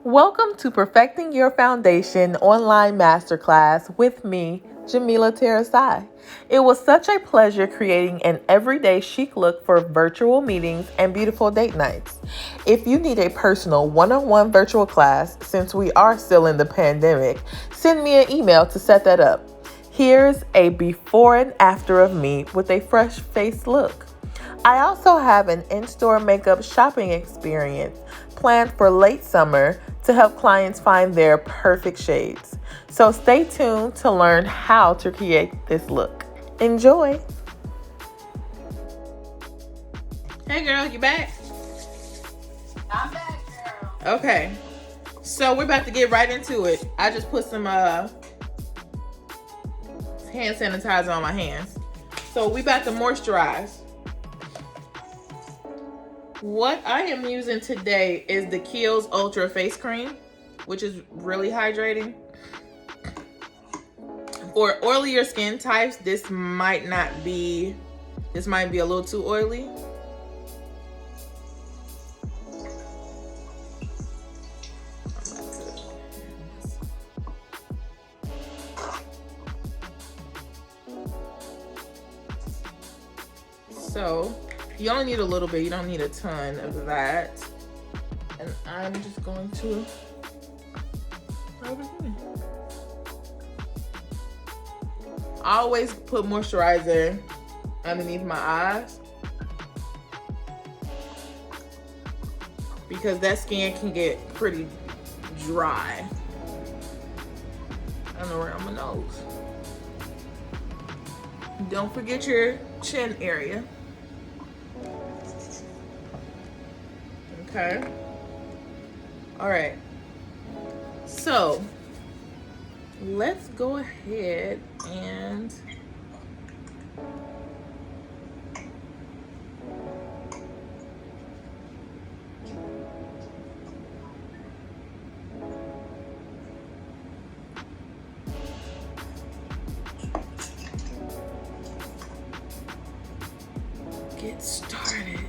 Welcome to Perfecting Your Foundation online masterclass with me, Jamila Terasai. It was such a pleasure creating an everyday chic look for virtual meetings and beautiful date nights. If you need a personal one-on-one virtual class, since we are still in the pandemic, send me an email to set that up. Here's a before and after of me with a fresh faced look. I also have an in-store makeup shopping experience planned for late summer to help clients find their perfect shades. So stay tuned to learn how to create this look. Enjoy! Hey girl, you back? I'm back, girl. Okay, so we're about to get right into it. I just put some hand sanitizer on my hands. So we about to moisturize. What I am using today is the Kiehl's Ultra Face Cream, which is really hydrating. For oilier skin types, this might be a little too oily. So you only need a little bit, you don't need a ton of that. And I'm just going to rub it in. I always put moisturizer underneath my eyes because that skin can get pretty dry. And around my nose. Don't forget your chin area. Okay. All right. So let's go ahead and get started.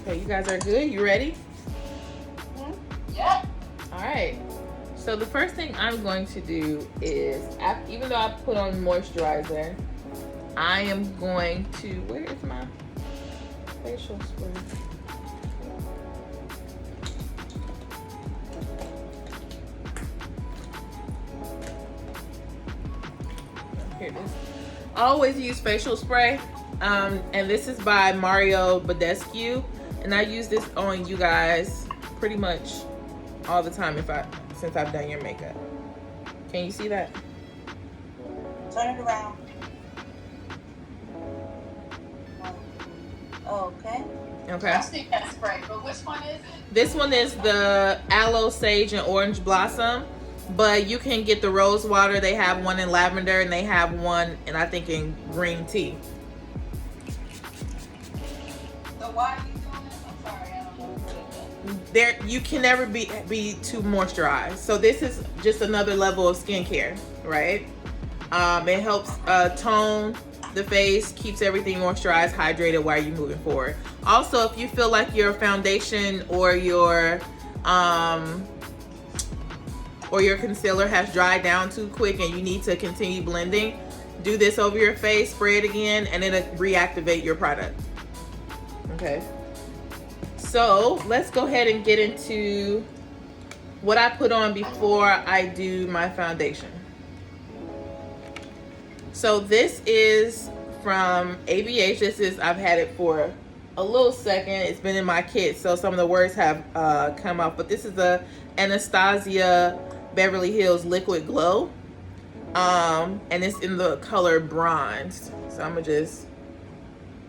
Okay, you guys are good? You ready? Yep. All right. So the first thing I'm going to do is, even though I put on moisturizer, I am going to, where is my facial spray? Here it is. I always use facial spray, and this is by Mario Badescu, and I use this on you guys pretty much all the time since I've done your makeup. Can you see that? Turn it around. Okay. Okay. I see that spray, but which one is it? This one is the Aloe Sage and Orange Blossom, but you can get the rose water. They have one in lavender, and they have one, and I think in green tea. So why are you doing this? I'm sorry, I don't know what it is. There, you can never be too moisturized. So this is just another level of skincare, right? It helps tone the face, keeps everything moisturized, hydrated while you're moving forward. Also, if you feel like your foundation or your concealer has dried down too quick and you need to continue blending, do this over your face, spray it again, and it'll reactivate your product. Okay. So let's go ahead and get into what I put on before I do my foundation. So this is from ABH. I've had it for a little second. It's been in my kit, so some of the words have come out. But this is the Anastasia Beverly Hills Liquid Glow. And it's in the color bronze. So I'm gonna just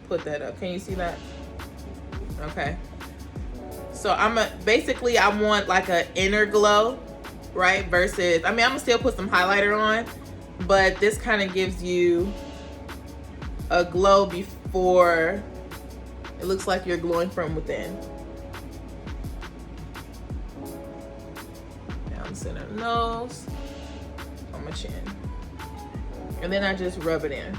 put that up. Can you see that? Okay. So I want like an inner glow, right? Versus, I'm gonna still put some highlighter on, but this kind of gives you a glow before it looks like you're glowing from within. Down center of the nose, on my chin. And then I just rub it in.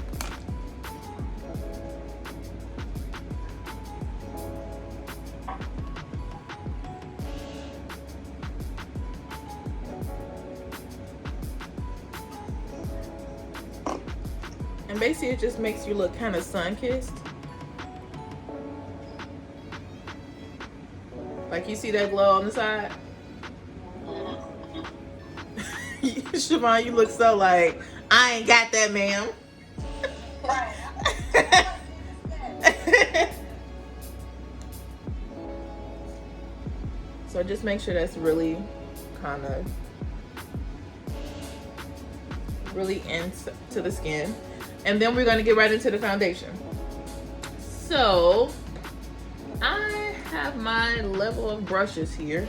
And basically it just makes you look kind of sun-kissed. Like you see that glow on the side? Siobhan, you look so like, I ain't got that, ma'am. Right. So just make sure that's really kind of really into the skin. And then we're going to get right into the foundation. So I have my level of brushes here.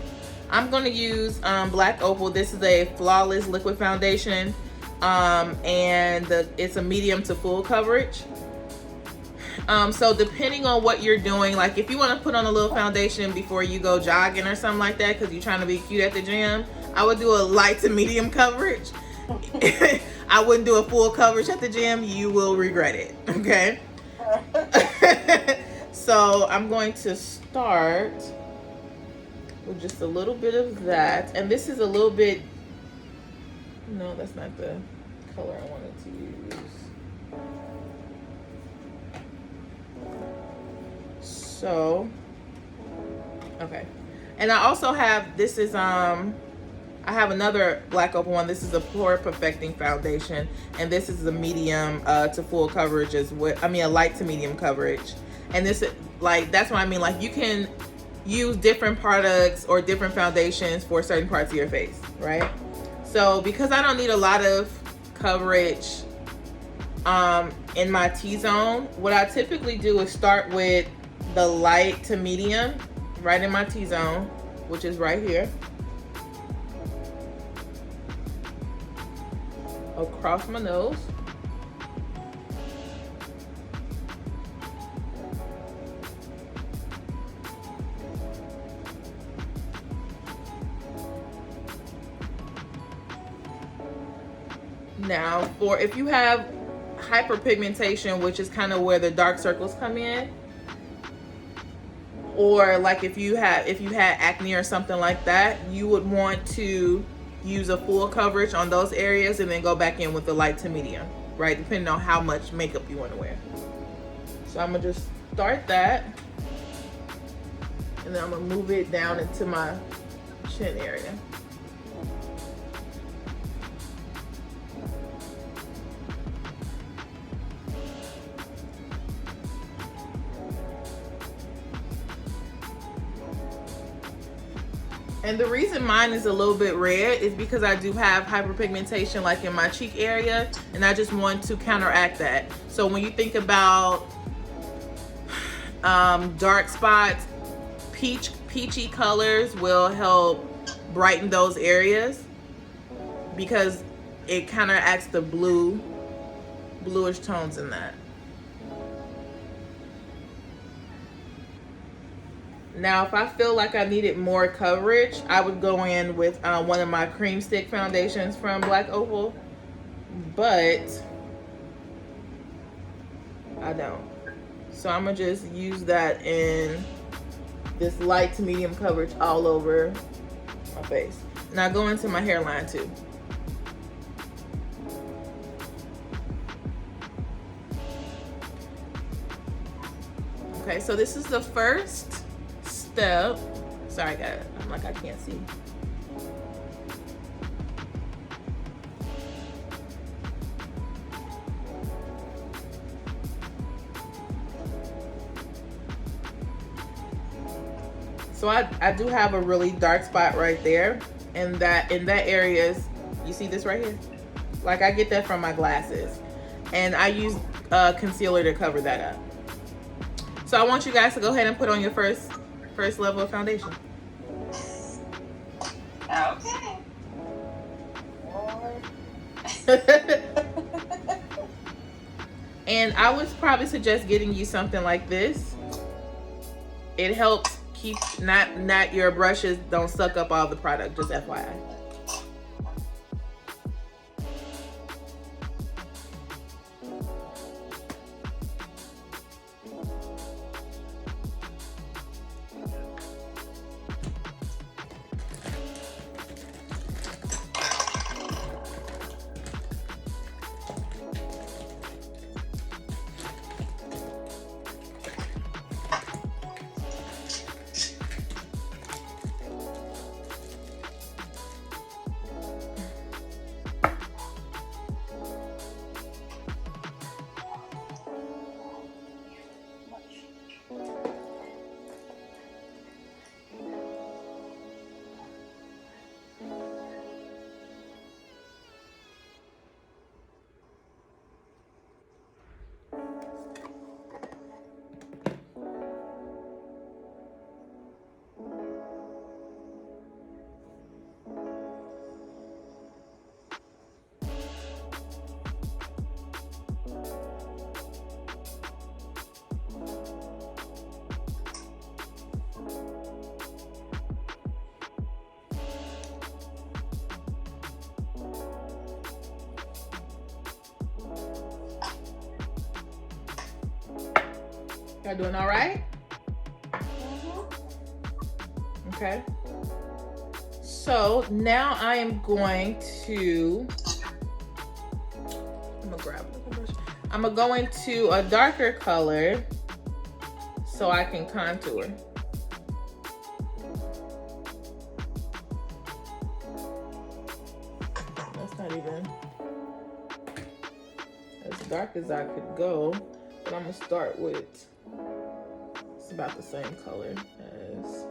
I'm going to use Black Opal. This is a flawless liquid foundation, and it's a medium to full coverage. So depending on what you're doing, like if you want to put on a little foundation before you go jogging or something like that because you're trying to be cute at the gym, I would do a light to medium coverage. I wouldn't do a full coverage at the gym. You will regret it, okay? So I'm going to start with just a little bit of that. And this is a little bit, no, that's not the color I wanted to use. So, okay. And I also have, this is, I have another Black Opal one. This is a pore perfecting foundation, and this is a medium to full coverage as well. I mean, a light to medium coverage. And this, like, that's what I mean. Like, you can use different products or different foundations for certain parts of your face, right? So because I don't need a lot of coverage in my T-zone, what I typically do is start with the light to medium right in my T-zone, which is right here. Across my nose. Now, for if you have hyperpigmentation, which is kind of where the dark circles come in, or like if you had acne or something like that, you would want to use a full coverage on those areas and then go back in with the light to medium, right? Depending on how much makeup you want to wear. So I'm gonna just start that, and then I'm gonna move it down into my chin area. And the reason mine is a little bit red is because I do have hyperpigmentation like in my cheek area, and I just want to counteract that. So when you think about dark spots, peachy colors will help brighten those areas because it counteracts the bluish tones in that. Now, if I feel like I needed more coverage, I would go in with one of my cream stick foundations from Black Opal, but I don't. So I'm gonna just use that in this light to medium coverage all over my face. Now go into my hairline too. Okay, so this is the first step. Sorry guys, I'm like I can't see. So I do have a really dark spot right there, and that in that area is, you see this right here? Like I get that from my glasses, and I use concealer to cover that up. So I want you guys to go ahead and put on your first level of foundation. Okay. And I would probably suggest getting you something like this. It helps keep not your brushes don't suck up all the product, just FYI. Y'all doing all right? Okay. So now I am going to, I'm gonna go into a darker color so I can contour. That's not even as dark as I could go, but I'm gonna start with, it's about the same color as,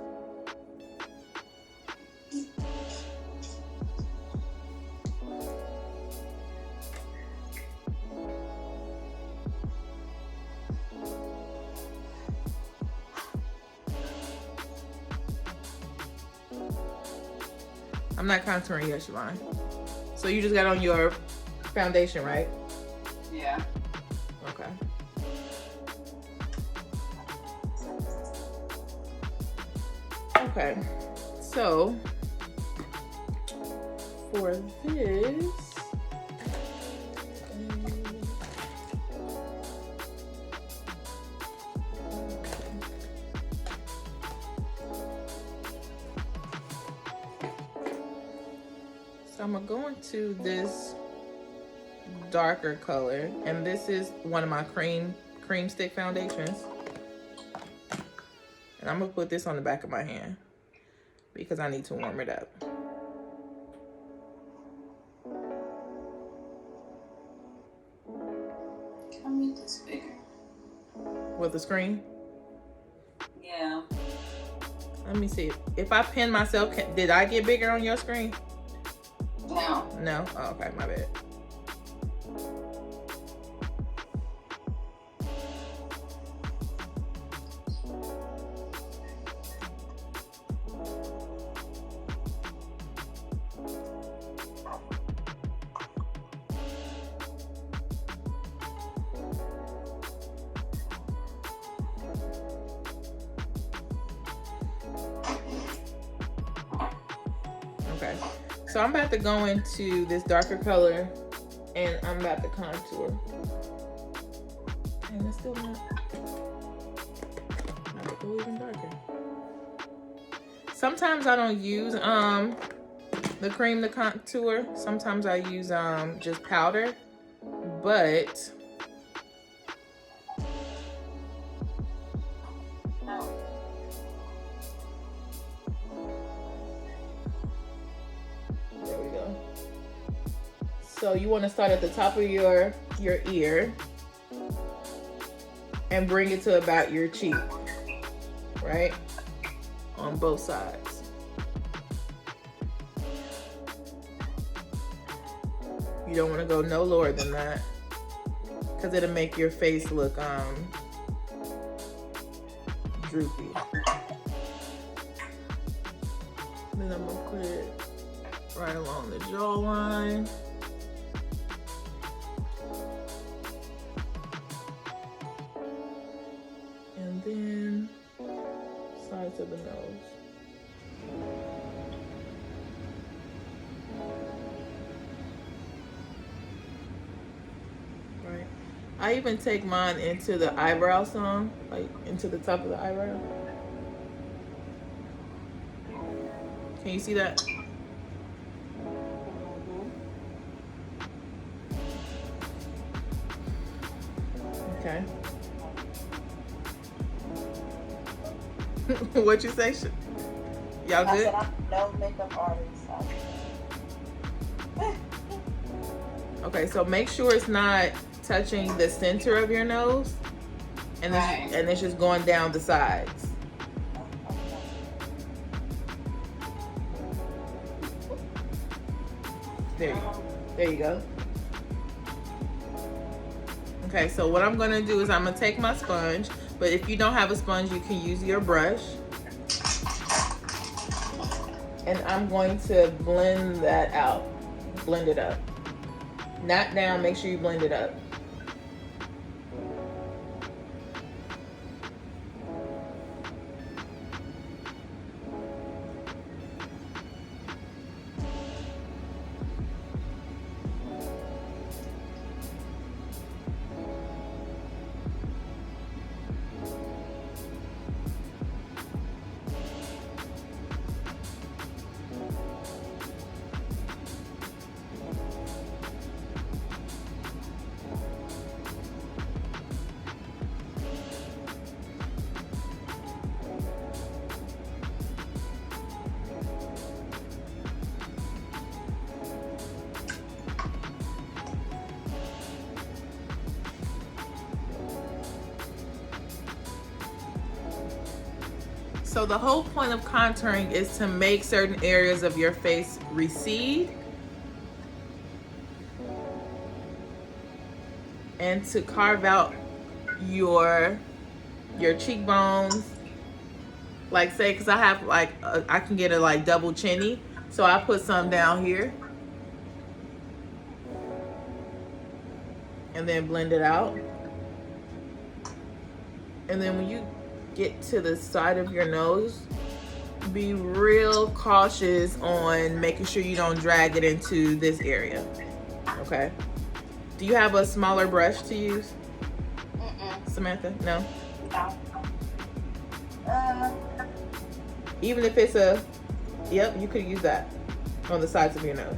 I'm not contouring yet, Siobhan. So you just got on your foundation, right? Yeah. Okay. Okay. So for this, so I'm gonna go into this darker color, and this is one of my cream stick foundations, and I'm gonna put this on the back of my hand because I need to warm it up. Can I make this bigger? With the screen? Yeah. Let me see. If I pin myself, did I get bigger on your screen? No. No? Oh, okay, my bad. Okay, so I'm about to go into this darker color and I'm about to contour. And it's still not to go even darker. Sometimes I don't use the cream to contour. Sometimes I use just powder, but there we go. So you want to start at the top of your ear and bring it to about your cheek, right? On both sides. You don't want to go no lower than that because it'll make your face look droopy. Then I'm gonna put it right along the jawline. And then sides of the nose. Right. I even take mine into the eyebrow some, like into the top of the eyebrow. Can you see that? Okay. What you say? Y'all good? I said I'm no makeup artist. Okay, so make sure it's not touching the center of your nose, and Right. and it's just going down the sides. There you go. Okay, so what I'm gonna do is I'm gonna take my sponge, but if you don't have a sponge, you can use your brush. And I'm going to blend that out. Blend it up. Not down, make sure you blend it up. So the whole point of contouring is to make certain areas of your face recede and to carve out your cheekbones. Like say, cause I have like I can get a like double chinny, so I put some down here and then blend it out. And then when you get to the side of your nose, be real cautious on making sure you don't drag it into this area. Okay. Do you have a smaller brush to use? Samantha? No? Even if it's a, yep, you could use that on the sides of your nose.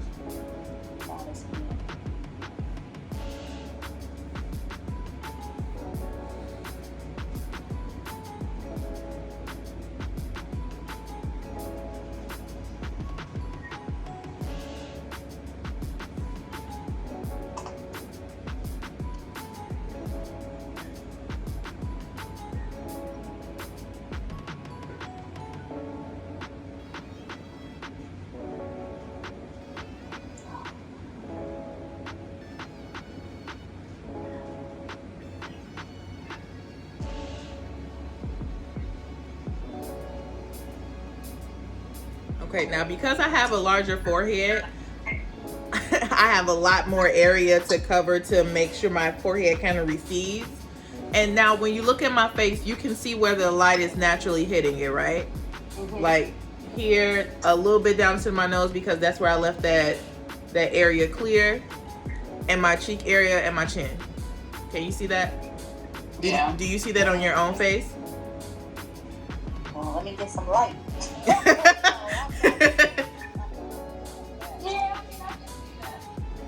Okay, now because I have a larger forehead, I have a lot more area to cover to make sure my forehead kind of recedes. And now when you look at my face, you can see where the light is naturally hitting it, right? Like here, a little bit down to my nose because that's where I left that area clear, and my cheek area and my chin. Can you see that? Yeah. Do you see that on your own face? Well, let me get some light.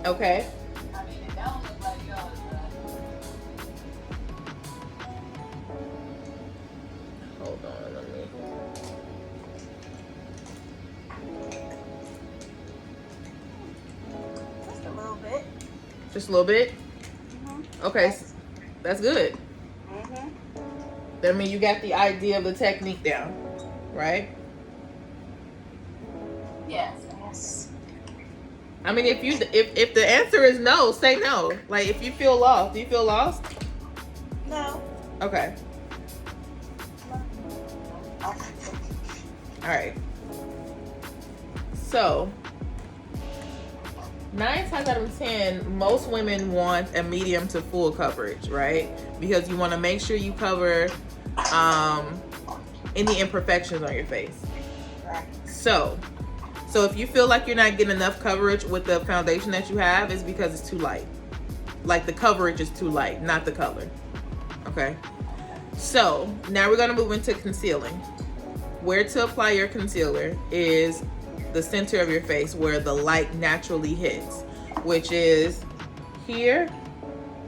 Okay. I mean, it don't look like yours, Hold on, let me. just a little bit. Just a little bit? Okay, that's good. That means you got the idea of the technique down, right? Yes. I mean, if the answer is no, say no. Like, if you feel lost, do you feel lost? No. Okay. All right. So, 9 times out of 10, most women want a medium to full coverage, right? Because you want to make sure you cover any imperfections on your face. So if you feel like you're not getting enough coverage with the foundation that you have, it's because it's too light. Like the coverage is too light, not the color. Okay. So now we're gonna move into concealing. Where to apply your concealer is the center of your face where the light naturally hits, which is here.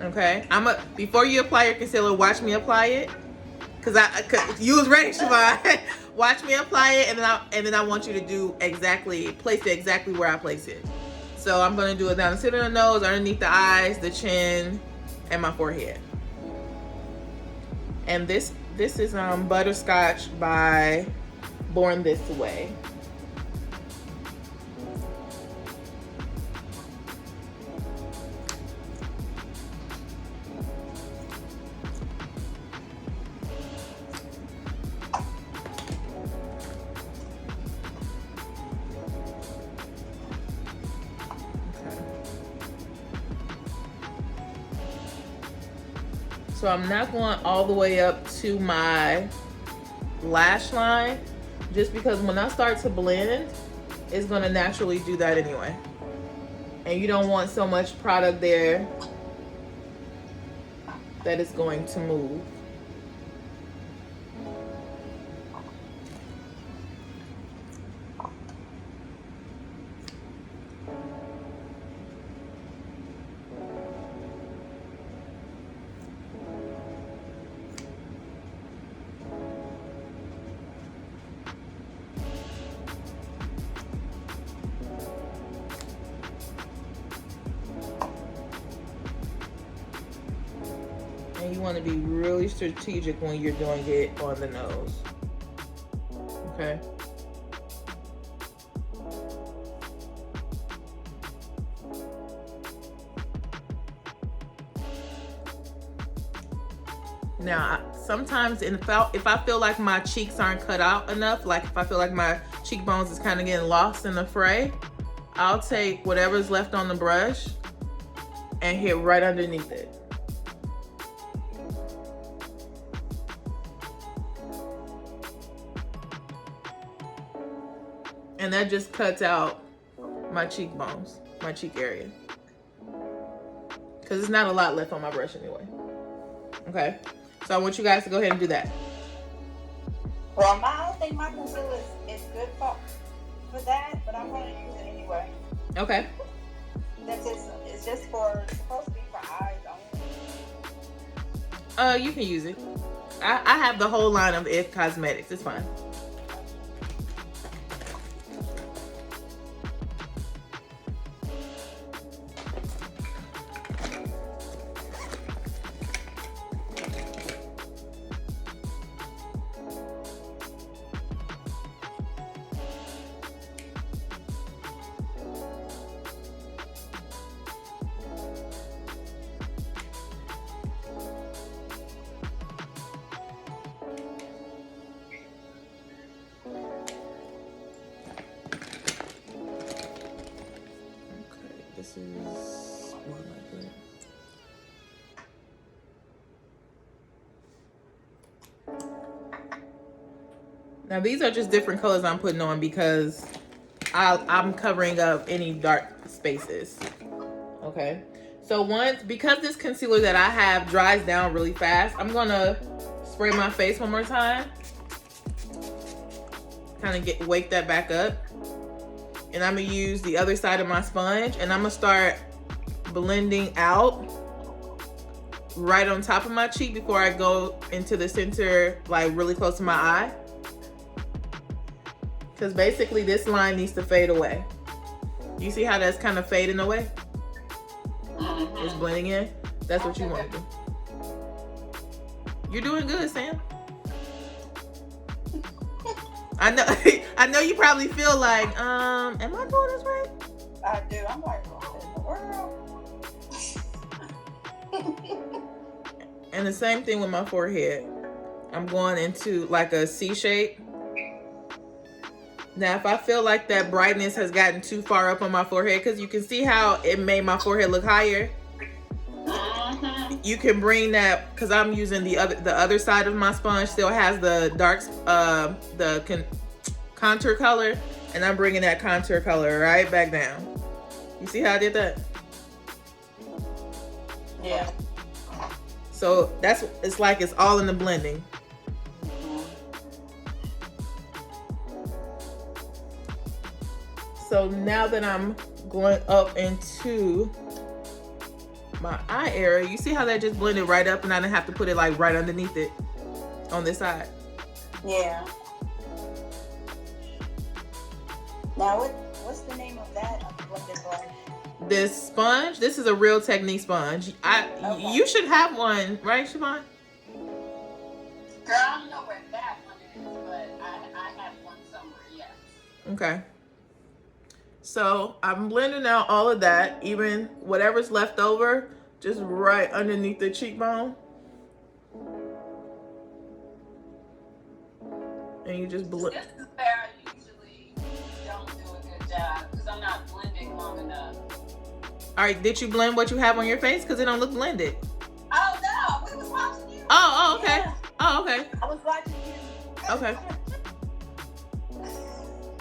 Okay. Before you apply your concealer, watch me apply it. Cause you was ready, Siobhan. Watch me apply it, and then I want you to place it exactly where I place it. So I'm gonna do it down the center of the nose, underneath the eyes, the chin, and my forehead. And this is Butterscotch by Born This Way. So I'm not going all the way up to my lash line, just because when I start to blend, it's gonna naturally do that anyway. And you don't want so much product there that it's going to move. And you want to be really strategic when you're doing it on the nose. Okay. Now, sometimes if I feel like my cheeks aren't cut out enough, like if I feel like my cheekbones is kind of getting lost in the fray, I'll take whatever's left on the brush and hit right underneath it. And that just cuts out my cheekbones, my cheek area. Because there's not a lot left on my brush anyway. Okay? So I want you guys to go ahead and do that. Well, I don't think my concealer is good for that, but I'm going to use it anyway. Okay. It's just supposed to be for eyes only. You can use it. I have the whole line of It Cosmetics. It's fine. This is one like that. Now these are just different colors I'm putting on because I'm covering up any dark spaces. Okay. So because this concealer that I have dries down really fast, I'm gonna spray my face one more time. Kind of wake that back up. And I'm gonna use the other side of my sponge and I'm gonna start blending out right on top of my cheek before I go into the center, like really close to my eye. Because basically this line needs to fade away. You see how that's kind of fading away? Mm-hmm. It's blending in. That's what you want to do. You're doing good, Sam. I know you probably feel like, am I doing this right? I do. I'm like, what in the world? And the same thing with my forehead. I'm going into like a C shape. Now, if I feel like that brightness has gotten too far up on my forehead, because you can see how it made my forehead look higher. You can bring that, because I'm using the other side of my sponge still has the dark contour color, and I'm bringing that contour color right back down. You see how I did that? Yeah. So it's like it's all in the blending. So now that I'm going up into my eye area, you see how that just blended right up and I didn't have to put it like right underneath it on this side? Yeah. Now what's the name of that blended brush? This sponge, this is a Real Technique sponge. Okay. You should have one, right, Siobhan? Girl, I don't know where that one is, but I have one somewhere, yes. Okay. So I'm blending out all of that, even whatever's left over, just right underneath the cheekbone. And you just blend. This is where I usually don't do a good job because I'm not blending long enough. All right, did you blend what you have on your face? Because it don't look blended. Oh no, we was watching you. Oh, okay. Yeah. Oh, okay. I was watching you. Okay.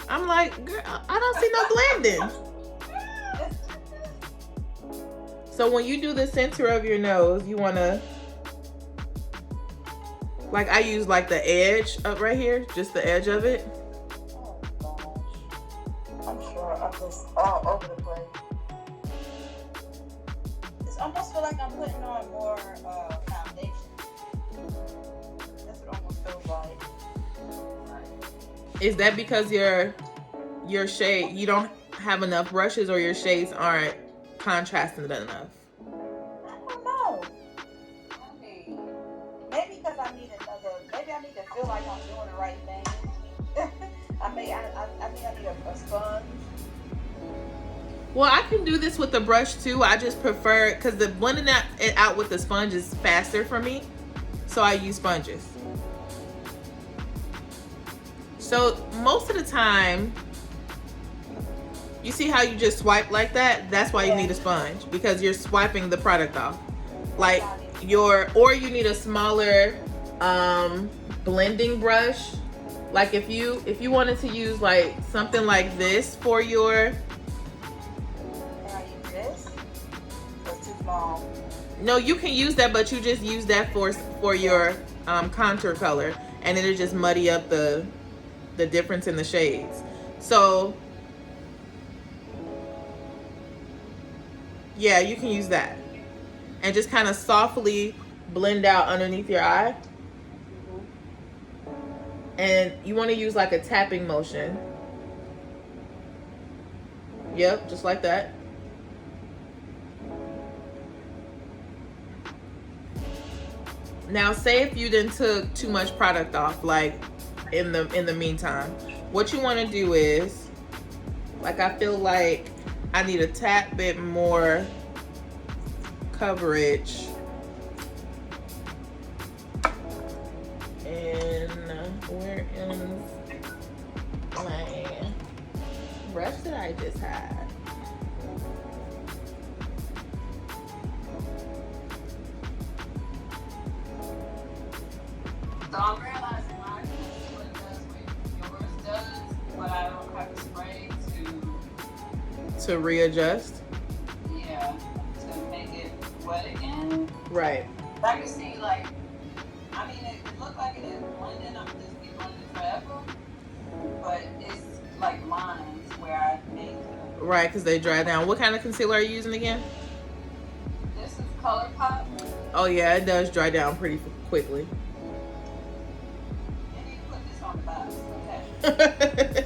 I'm like, girl, I don't see no blending. So when you do the center of your nose, you want to, like I use like the edge up right here, just the edge of it. Oh gosh. I'm sure I'm just all over the place. It's almost feel like I'm putting on more foundation. That's what it almost feels like. Is that because your shade, you don't have enough brushes, or your shades aren't contrasting enough? I don't know. Maybe because maybe I need to feel like I'm doing the right thing. me I need a sponge. Well, I can do this with the brush too. I just prefer, because the blending it out with the sponge is faster for me. So I use sponges. So most of the time, you see how you just swipe like that? That's why you need a sponge, because you're swiping the product off. Like or you need a smaller blending brush. Like if you wanted to use like something like this for your, Can I use this? It's too small. no, you can use that, but you just use that for your contour color, and it'll just muddy up the difference in the shades. So yeah, you can use that and just kind of softly blend out underneath your eye. And you want to use like a tapping motion. Yep, just like that. Now say if you didn't took too much product off, like in the meantime, what you want to do is, like, I feel like I need a tad bit more coverage, and where is my brush that I just had? So I'm realizing mine what it does what yours does, but I don't have a spray To readjust. yeah, to make it wet again. Right. I can see, like, I mean, it looked like it is blending. I'm just be blending forever, but it's like lines where I made them. Right, because they dry down. What kind of concealer are you using again? This is ColourPop. Oh yeah, it does dry down pretty quickly. And you put this on the box, okay?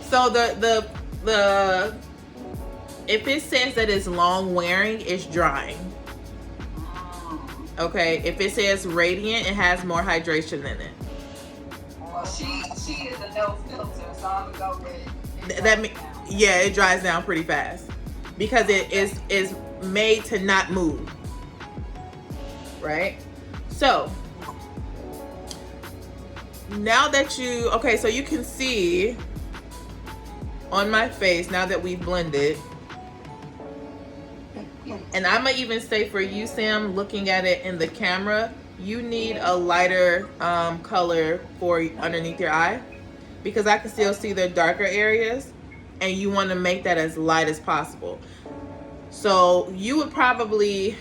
So the if it says that it's long wearing, it's drying. Okay, if it says radiant, it has more hydration in it. Well, she is a no filter, so I'm gonna go with it. That yeah, it dries down pretty fast because it is made to not move. Right? So now that so you can see on my face now that we've blended, and I'm gonna even say for you, Sam, looking at it in the camera, you need a lighter color for underneath your eye, because I can still see the darker areas, and you want to make that as light as possible. So you would probably,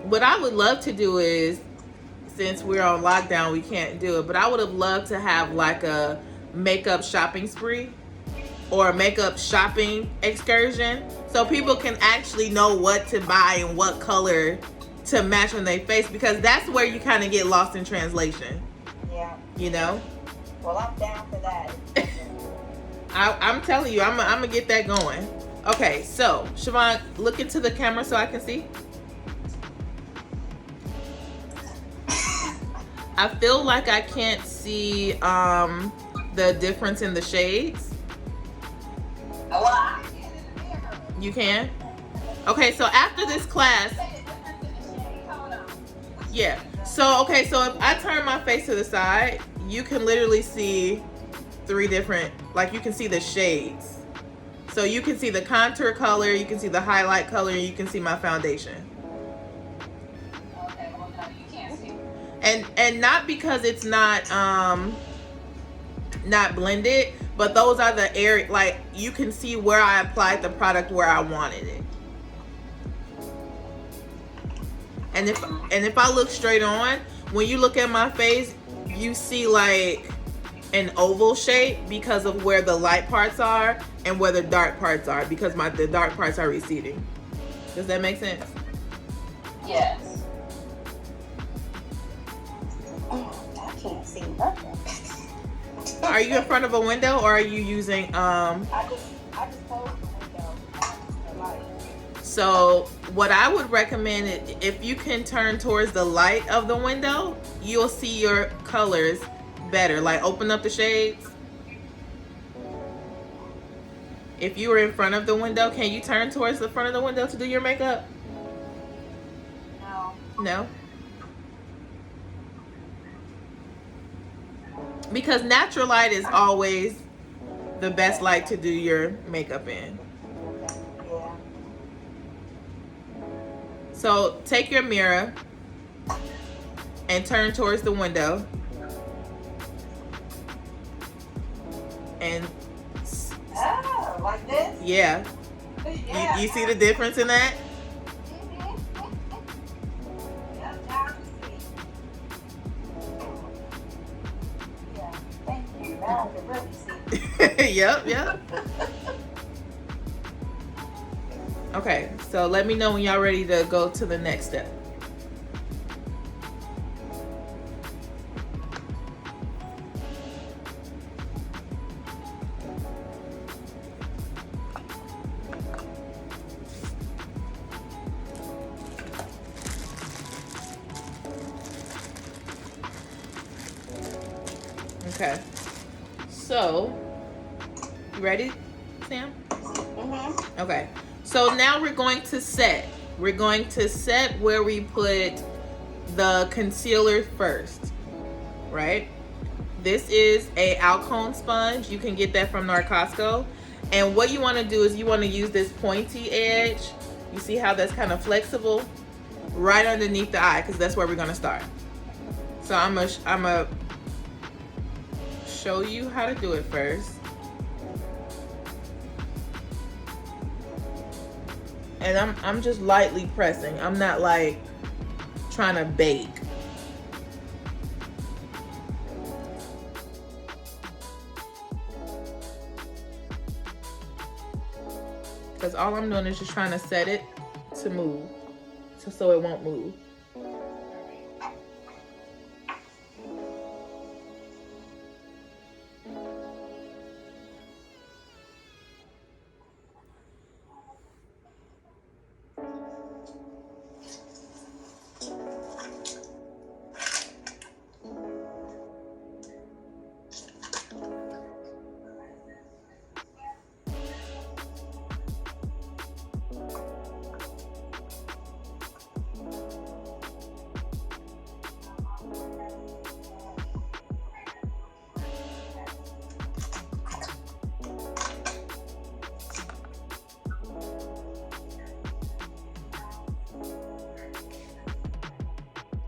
what I would love to do is, since we're on lockdown, we can't do it, but I would have loved to have like a makeup shopping spree or a makeup shopping excursion, so people can actually know what to buy and what color to match on their face, because that's where you kind of get lost in translation. Yeah. You know? Well, I'm down for that. I'm telling you, I'm gonna get that going. Okay, so Siobhan, look into the camera so I can see. I feel like I can't see the difference in the shades. Well, I can in the mirror. You can? Okay, so after this class, yeah. So, okay, so if I turn my face to the side, you can literally see three different, like you can see the shades. So you can see the contour color, you can see the highlight color, and you can see my foundation. Okay, well, no, you can't see. And not because it's not blended, but those are the area, like you can see where I applied the product where I wanted it. And if I look straight on, when you look at my face, you see like an oval shape because of where the light parts are and where the dark parts are, because the dark parts are receding. Does that make sense? Yes. Oh, I can't see nothing. Are you in front of a window, or are you using I just closed the window. The light. So what I would recommend, if you can turn towards the light of the window, you'll see your colors better. Like open up the shades. If you were in front of the window, can you turn towards the front of the window to do your makeup? No. No? Because natural light is always the best light to do your makeup in. Yeah. So take your mirror and turn towards the window. And Oh, like this? yeah. Yeah. You see the difference in that? Yep, now I see. Yeah, thank you. Now I can really see. Yep. Okay, so let me know when y'all ready to go to the next step. Okay, so you ready, Sam? Mm-hmm. Okay, so now we're going to set. We're going to set where we put the concealer first, right? This is a Alcone sponge. You can get that from Costco. And what you want to do is you want to use this pointy edge. You see how that's kind of flexible? Right underneath the eye, because that's where we're going to start. So I'm gonna show you how to do it first. And I'm just lightly pressing. I'm not like trying to bake. Because all I'm doing is just trying to set it to move, so it won't move.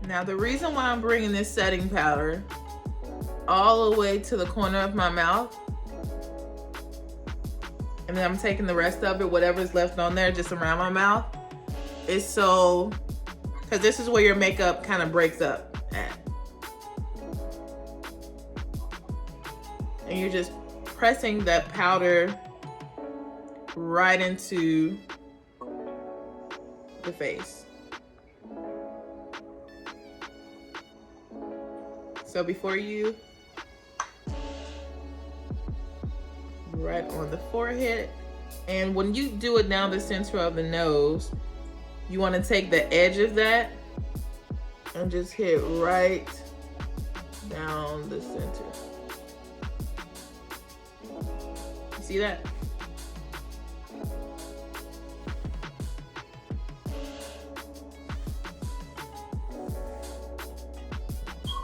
Now the reason why I'm bringing this setting powder all the way to the corner of my mouth, and then I'm taking the rest of it, whatever's left on there, just around my mouth, is so, because this is where your makeup kind of breaks up at. And you're just pressing that powder right into the face. So before you, right on the forehead, and when you do it down the center of the nose, you want to take the edge of that and just hit right down the center. You see that?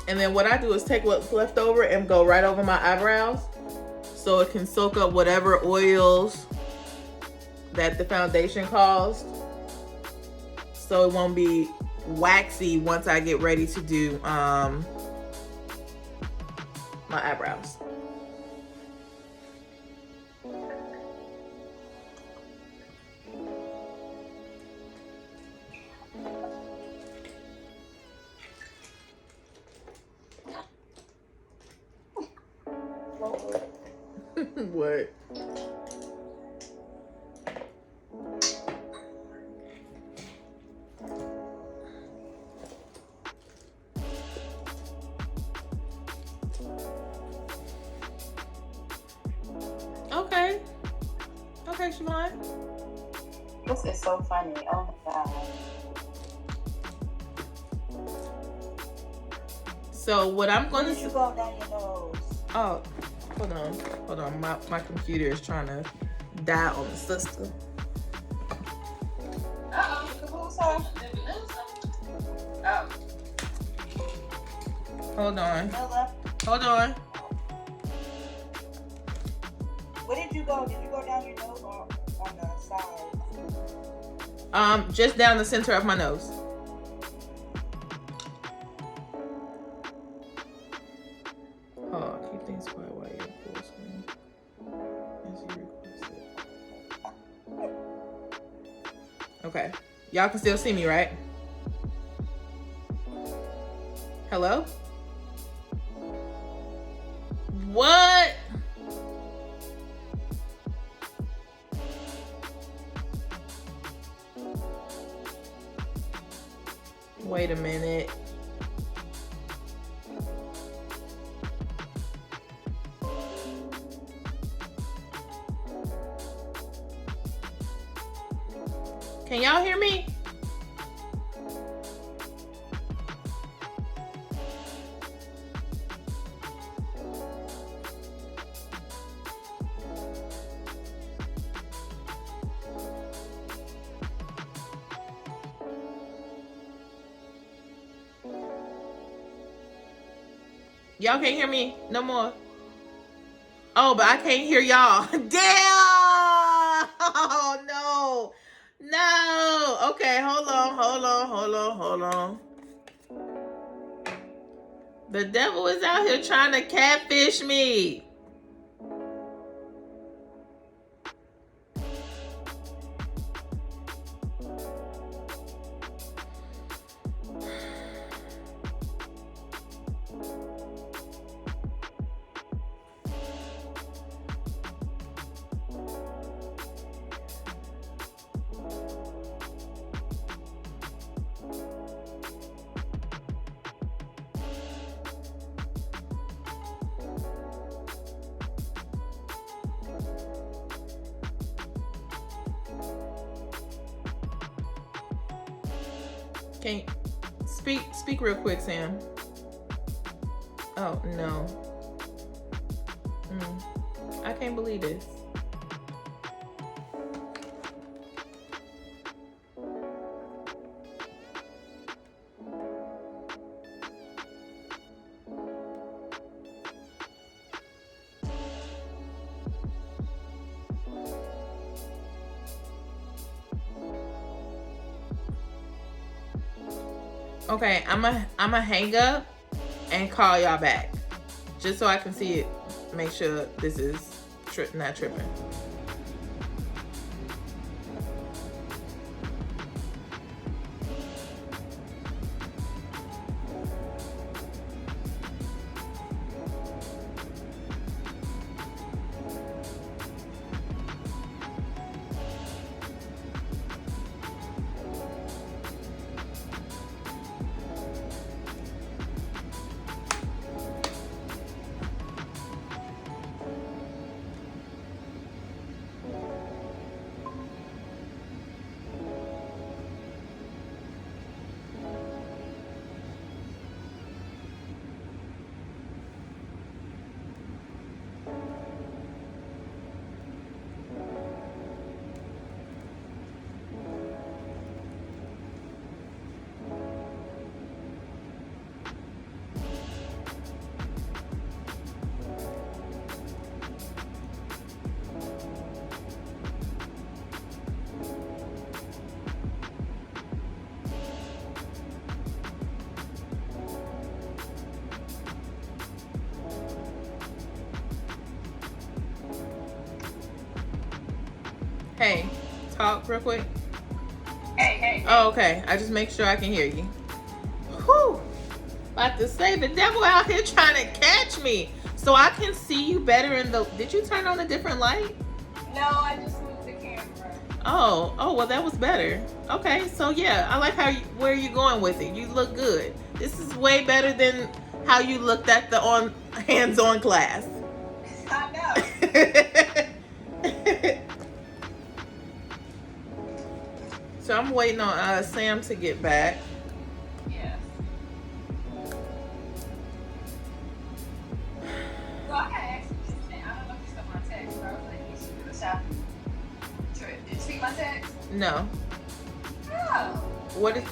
And then what I do is take what's left over and go right over my eyebrows so it can soak up whatever oils that the foundation caused, so it won't be waxy once I get ready to do my eyebrows. What? Okay. Okay, Siobhan. This is so funny. Oh my God. So what I'm going to... You go down your nose. Oh, hold on. My computer is trying to Die on the sister. Uh-oh, the caboose off. Oh. Hold on. Miller. Hold on. Where did you go? Did you go down your nose or on the side? Just down the center of my nose. Oh, keep things quiet while you're full screen. As you requested. Okay. Y'all can still see me, right? Hello? What? Wait a minute. Can y'all hear me? Y'all can't hear me no more. Oh, but I can't hear y'all. Damn! Oh, no. No. Okay, hold on. The devil is out here trying to catfish me. Can you speak real quick, Sam? Oh no. I can't believe this. Okay, I'ma hang up and call y'all back, just so I can see it. Make sure this is not tripping. Hey, talk real quick. Hey. Oh, okay. I just make sure I can hear you. Whew. About to say, the devil out here trying to catch me. So I can see you better in the... Did you turn on a different light? No, I just moved the camera. Oh, well, that was better. Okay, so yeah, I like where you're going with it. You look good. This is way better than how you looked at the hands-on class. I know. So I'm waiting on Sam to get back. Yes. So I gotta ask you this thing. I don't know if you saw my text, but I was like, you should do the shopping. No. Oh. What is?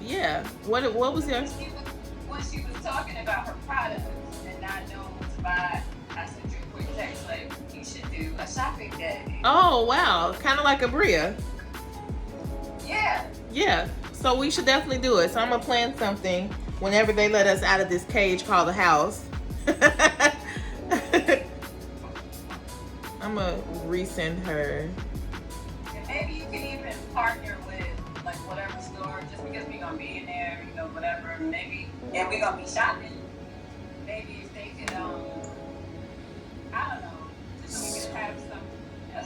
Yeah. What was your? When she was talking about her products and not knowing what to buy, I sent you a quick text like, you should do a shopping day. Oh wow, kind of like a Bria. Yeah. Yeah. So we should definitely do it. So I'm gonna plan something whenever they let us out of this cage called the house. I'm gonna resend her. And maybe you can even partner with like whatever store, just because we're gonna be in there, you know, whatever. Maybe, and we're gonna be shopping. Maybe if they could, I don't know, just so we can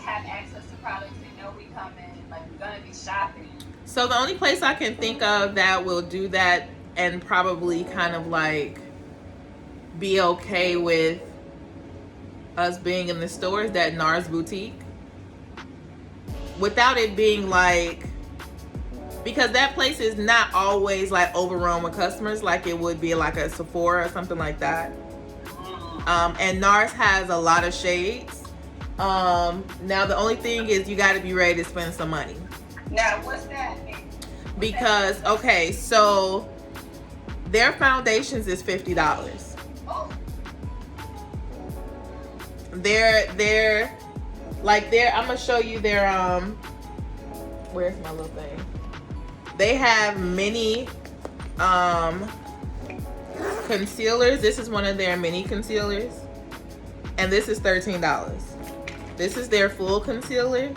have access to products. They know we coming, like we're gonna be shopping. So the only place I can think of that will do that and probably kind of like be okay with us being in the store is that NARS boutique. Without it being like, because that place is not always like overrun with customers like it would be like a Sephora or something like that. And NARS has a lot of shades. Now the only thing is you got to be ready to spend some money. Now what's that? Because okay, so their foundations is $50. Oh. They're like I'm gonna show you their where's my little thing? They have mini concealers. This is one of their mini concealers, and this is $13. This is their full concealer,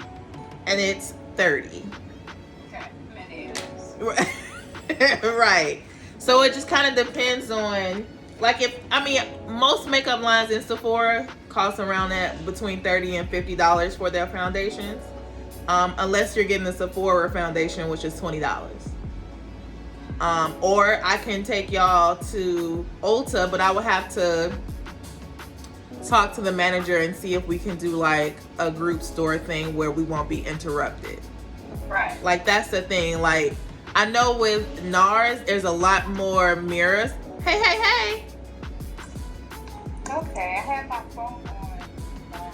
and it's $30. Okay, Right. So it just kind of depends on, like, most makeup lines in Sephora cost around that between $30 and $50 for their foundations, unless you're getting the Sephora foundation, which is $20. Or I can take y'all to Ulta, but I would have to talk to the manager and see if we can do like a group store thing where we won't be interrupted. Right. Like that's the thing. Like I know with NARS, there's a lot more mirrors. Hey. Okay, I have my phone on.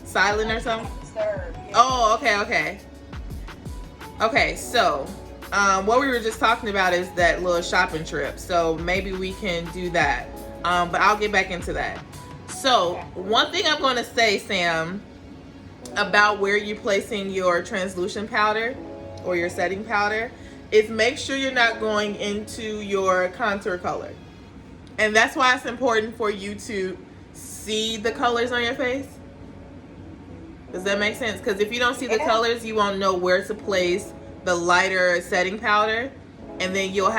Silent or something? Serve, yeah. Oh, okay. Okay, so what we were just talking about is that little shopping trip. So maybe we can do that. But I'll get back into that. So one thing I'm going to say, Sam, about where you're placing your translucent powder or your setting powder is make sure you're not going into your contour color. And that's why it's important for you to see the colors on your face. Does that make sense? Because if you don't see the colors, you won't know where to place the lighter setting powder, and then you'll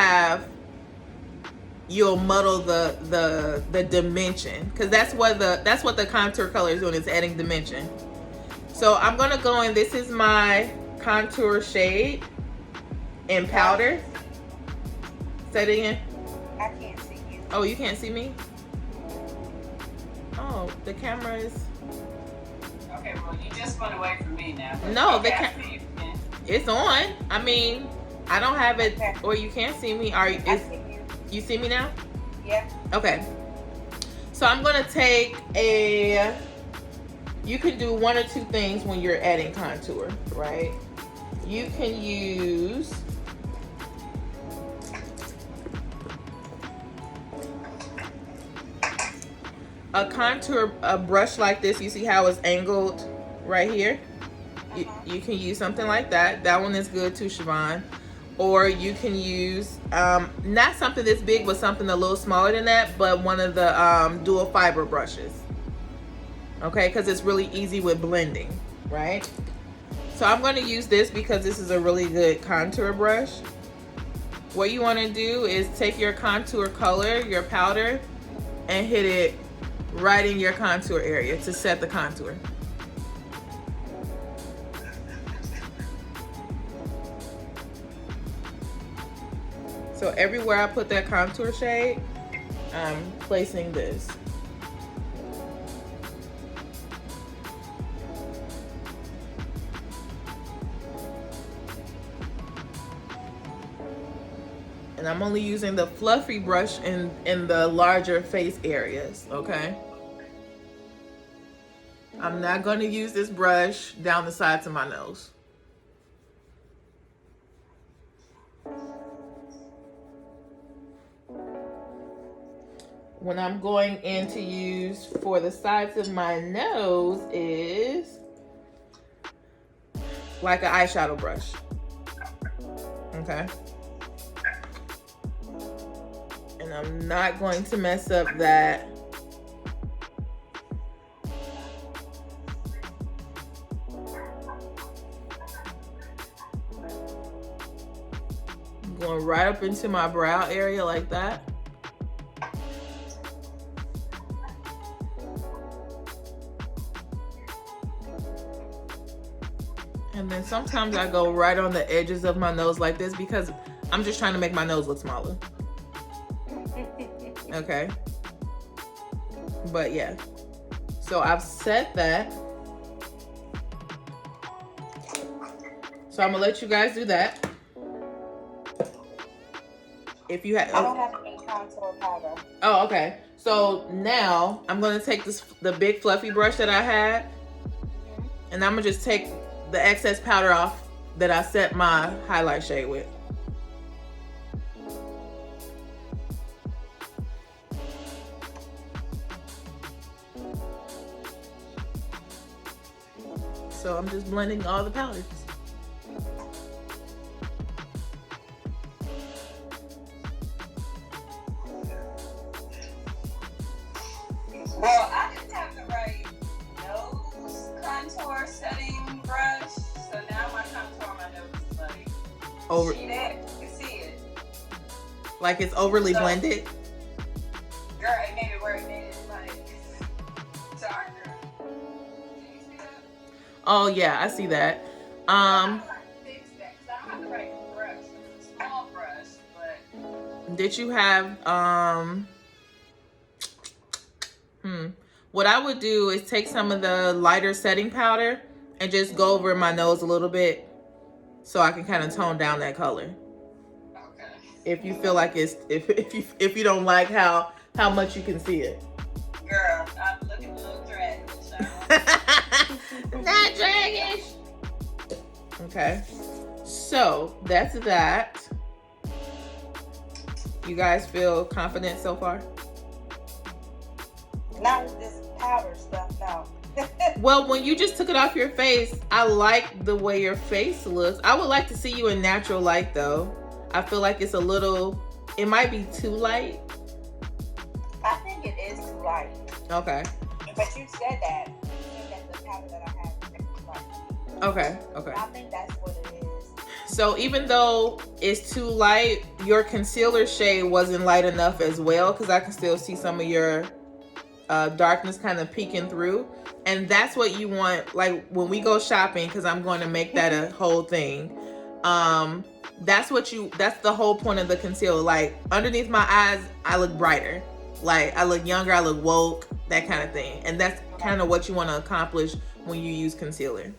muddle the dimension, because that's what the contour color is doing, is adding dimension. So I'm gonna go in. This is my contour shade in powder. Say it again. I can't see you. Oh, you can't see me? Oh, the camera is. Okay, well, you just went away from me now. No, okay, it's on. I mean, I don't have it, or you can't see me. I see you. You see me now? Yeah. Okay. So I'm gonna take you can do one or two things when you're adding contour, right? You can use a brush like this. You see how it's angled right here? You can use something like that. That one is good too, Siobhan. Or you can use not something this big, but something a little smaller than that, but one of the dual fiber brushes. Okay, because it's really easy with blending, right? So I'm going to use this because this is a really good contour brush. What you want to do is take your contour color, your powder, and hit it right in your contour area to set the contour. So everywhere I put that contour shade, I'm placing this. And I'm only using the fluffy brush in the larger face areas, okay? I'm not going to use this brush down the sides of my nose. What I'm going in to use for the sides of my nose is like an eyeshadow brush. Okay. And I'm not going to mess up that I'm going right up into my brow area like that. And then sometimes I go right on the edges of my nose like this because I'm just trying to make my nose look smaller. Okay. But yeah. So I've set that. So I'm gonna let you guys do that. If you have, I don't have any contour powder. Oh, okay. So now I'm gonna take the big fluffy brush that I had, and I'm gonna just take the excess powder off that I set my highlight shade with. So I'm just blending all the powders. Well, I didn't have the right nose contour setting brush, so now my contour on my nose is like Over, see that? You can see it. like it's overly So- blended. Girl, it made it where it made it like darker. Can you see that? Oh yeah, I see that. I have to fix that because I don't have the right brush. It's a small brush, but Did you have what I would do is take some of the lighter setting powder and just go over my nose a little bit so I can kind of tone down that color. okay. If you feel like it's if you don't like how much you can see it. Girl, I'm looking a little dragonish. Not dragonish. Okay. So that's that. You guys feel confident so far? Not with this powder stuff, no. Well, when you just took it off your face, I like the way your face looks. I would like to see you in natural light though. I feel like it's a little, it might be too light. I think it is too light. Okay. But you said that. You said that the powder that I have is too light. Okay. Okay. I think that's what it is. So even though it's too light, your concealer shade wasn't light enough as well, because I can still see some of your darkness kind of peeking through. And that's what you want, like when we go shopping, because I'm going to make that a whole thing. That's the whole point of the concealer. Like underneath my eyes, I look brighter. Like I look younger, I look woke, that kind of thing. And that's kind of what you want to accomplish when you use concealer.